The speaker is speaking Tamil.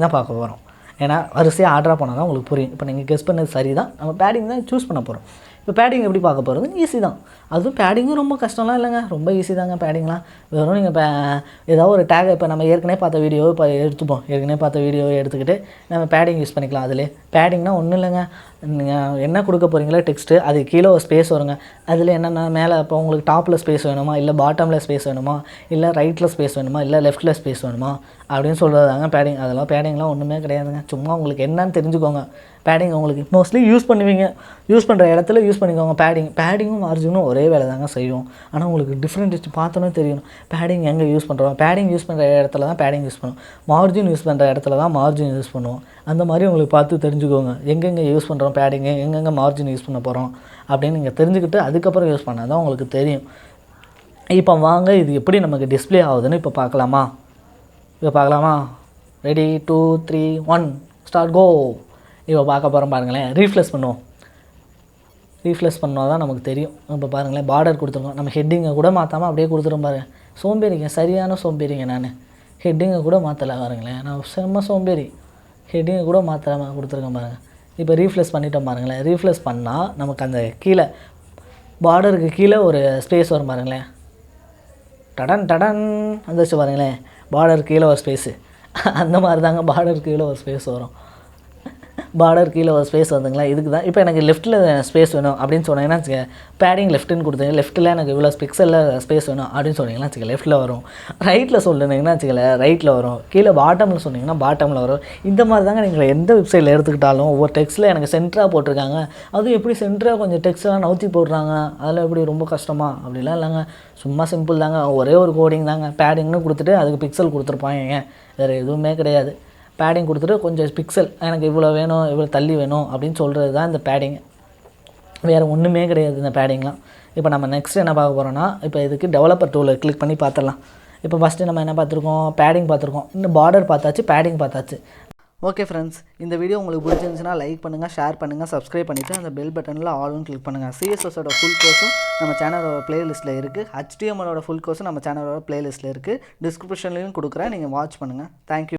பேடிங் தான் பார்க்க போகிறோம். ஏன்னா வரிசையாக ஆர்டராக போனால் தான் உங்களுக்கு புரியும். இப்போ நீங்கள் கெஸ் பண்ணது சரி தான், நம்ம பேடிங் தான் சூஸ் பண்ண போகிறோம். இப்போ பேடிங் எப்படி பார்க்க போகிறது? ஈஸி தான். அதுவும் பேடிங்கும் ரொம்ப கஷ்டம்லாம் இல்லைங்க, ரொம்ப ஈஸி தாங்க பேடிங்லாம். வெறும் நீங்கள் ஏதாவது ஒரு டேக் இப்போ நம்ம ஏற்கனவே பார்த்த வீடியோவை இப்போ எடுத்துப்போம். ஏற்கனவே பார்த்த வீடியோவை எடுத்துக்கிட்டு நம்ம பேடிங் யூஸ் பண்ணிக்கலாம். அதிலே பேடிங்னால் ஒன்றும் இல்லைங்க, நீங்கள் என்ன கொடுக்க போகிறீங்களோ டெக்ஸ்ட்டு அது கீழே ஒரு ஸ்பேஸ் வருங்க. அதில் என்னென்ன மேலே இப்போ உங்களுக்கு டாப்பில் ஸ்பேஸ் வேணுமா, இல்லை பாட்டமில் ஸ்பேஸ் வேணுமா, இல்லை ரைட்டில் ஸ்பேஸ் வேணுமா, இல்லை லெஃப்ட்டில் ஸ்பேஸ் வேணுமா அப்படின்னு சொல்கிறதாங்க பேடிங். அதெல்லாம் பேடிங்லாம் ஒன்றுமே கிடையாதுங்க. சும்மா உங்களுக்கு என்னன்னு தெரிஞ்சுக்கோங்க. பேடிங் உங்களுக்கு மோஸ்ட்லி யூஸ் பண்ணுவீங்க, யூஸ் பண்ணுற இடத்துல யூஸ் பண்ணிக்கோங்க. பேடிங்கும் மார்ஜினும் ஒரே வேலை தாங்க செய்யும். ஆனால் உங்களுக்கு டிஃப்ரெண்ட் பார்த்தோன்னே தெரியணும் பேடிங் எங்கே யூஸ் பண்ணுறோம். பேடிங் யூஸ் பண்ணுற இடத்துல தான் பேடிங் யூஸ் பண்ணுவோம், மார்ஜின் யூஸ் பண்ணுற இடத்துல தான் மார்ஜின் யூஸ் பண்ணுவோம். அந்த மாதிரி உங்களுக்கு பார்த்து தெரிஞ்சுக்கோங்க, எங்கெங்கே யூஸ் பண்ணுறோம் பேடிங்கு, எங்கெங்கே மார்ஜின் யூஸ் பண்ண போகிறோம் அப்படின்னு நீங்கள் தெரிஞ்சுக்கிட்டு அதுக்கப்புறம் யூஸ் பண்ணால் தான் உங்களுக்கு தெரியும். இப்போ வாங்க இது எப்படி நமக்கு டிஸ்பிளே ஆகுதுன்னு இப்போ பார்க்கலாமா. ரெடி 2 3 1 ஸ்டார்ட் கோ. இப்போ பார்க்க போகிறோம் பாருங்களேன். ரீஃப்ரெஷ் பண்ணால் தான் நமக்கு தெரியும். இப்போ பாருங்களேன், பார்டர் கொடுத்துருக்கோம். நம்ம ஹெட்டிங்கை கூட மாற்றாமல் அப்படியே கொடுத்துரும் பாருங்கள். சோம்பேறிங்க, சரியான சோம்பேறிங்க. நான் ஹெட்டிங்கை கூட மாற்றலை பாருங்களேன், நான் செம்ம சோம்பேறி. ஹெட்டிங்கை கூட மாற்றாமல் கொடுத்துருக்கேன் பாருங்கள். இப்போ ரீஃப்ரெஷ் பண்ணிட்டோம் பாருங்களேன். ரீஃப்ரெஷ் பண்ணால் நமக்கு அந்த கீழே பார்டருக்கு கீழே ஒரு ஸ்பேஸ் வரும் பாருங்களேன். டடன் வந்துச்சு பாருங்களேன், பார்டர் கீழே ஒரு ஸ்பேஸு. அந்த மாதிரி தாங்க பார்டர் கீழே ஒரு ஸ்பேஸ் வரும். பார்டர் கீழே ஒரு ஸ்பேஸ் வந்துங்களா, இதுக்கு தான். இப்போ எனக்கு லெஃப்ட்டில் ஸ்பேஸ் வேணும் அப்படின்னு சொன்னீங்கன்னா வச்சுக்க, பேடிங் லெஃப்ட்டுன்னு கொடுத்தீங்க, லெஃப்ட்டில் எனக்கு இவ்வளோ பிக்சலில் ஸ்பேஸ் வேணும் அப்படின்னு சொன்னீங்கன்னா வச்சுக்க லெஃப்ட்டில் வரும். ரைட்டில் சொல்லினீங்கன்னா வச்சுக்கல ரைட்டில் வரும். கீழே பாட்டமில் சொன்னீங்கன்னா பாட்டமில் வரும். இந்த மாதிரி தாங்க நீங்கள் எந்த வெப்சைட்டில் எடுத்துக்கிட்டாலும் ஒவ்வொரு டெக்ஸ்ட்டில் எனக்கு சென்டராக போட்டிருக்காங்க. அதுவும் எப்படி சென்டராக கொஞ்சம் டெக்ஸ்ட்லாம் நவுத்தி போடுறாங்க, அதில் எப்படி ரொம்ப கஷ்டமா அப்படிலாம் இல்லைங்க. சும்மா சிம்பிள் தாங்க, ஒரே ஒரு கோடிங் தாங்க. பேடிங்னு கொடுத்துட்டு அதுக்கு பிக்சல் கொடுத்துருப்பாங்க, வேறு எதுவுமே கிடையாது. பேடிங் கொடுத்துட்டு கொஞ்சம் பிக்சல் எனக்கு இவ்வளோ வேணும், இவ்வளோ தள்ளி வேணும் அப்படின்னு சொல்கிறது தான் இந்த பேடிங். வேறு ஒன்றுமே கிடையாது இந்த பேடிங்லாம். இப்போ நம்ம நெக்ஸ்ட் என்ன பார்க்க போகிறோன்னா, இப்போ இதுக்கு டெவலப்பர் டூலை கிளிக் பண்ணி பார்த்துடலாம். இப்போ ஃபஸ்ட்டு நம்ம என்ன பார்த்துருக்கோம், பேடிங் பார்த்துருக்கோம், இன்னும் பார்டர் பார்த்தாச்சு, பேடிங் பார்த்தாச்சு. ஓகே ஃப்ரெண்ட்ஸ், இந்த வீடியோ உங்களுக்கு பிடிச்சிருந்துச்சுன்னா லைக் பண்ணுங்கள், ஷேர் பண்ணுங்கள், சப்ஸ்கிரைப் பண்ணிவிட்டு அந்த பெல் பட்டனில் ஆல்னு கிளிக் பண்ணுங்கள். CSSோட ஃபுல் கோர்ஸும் நம்ம சேனலோட ப்ளேலிஸ்ட்டில் இருக்குது. HTMLோட ஃபுல் கோர்ஸும் நம்ம சேனலோட ப்ளேலிஸ்ட்டில் இருக்குது. டிஸ்கிரிப்ஷன்லேயும் கொடுக்குறேன், நீங்கள் வாட்ச் பண்ணுங்கள். தேங்க்யூ.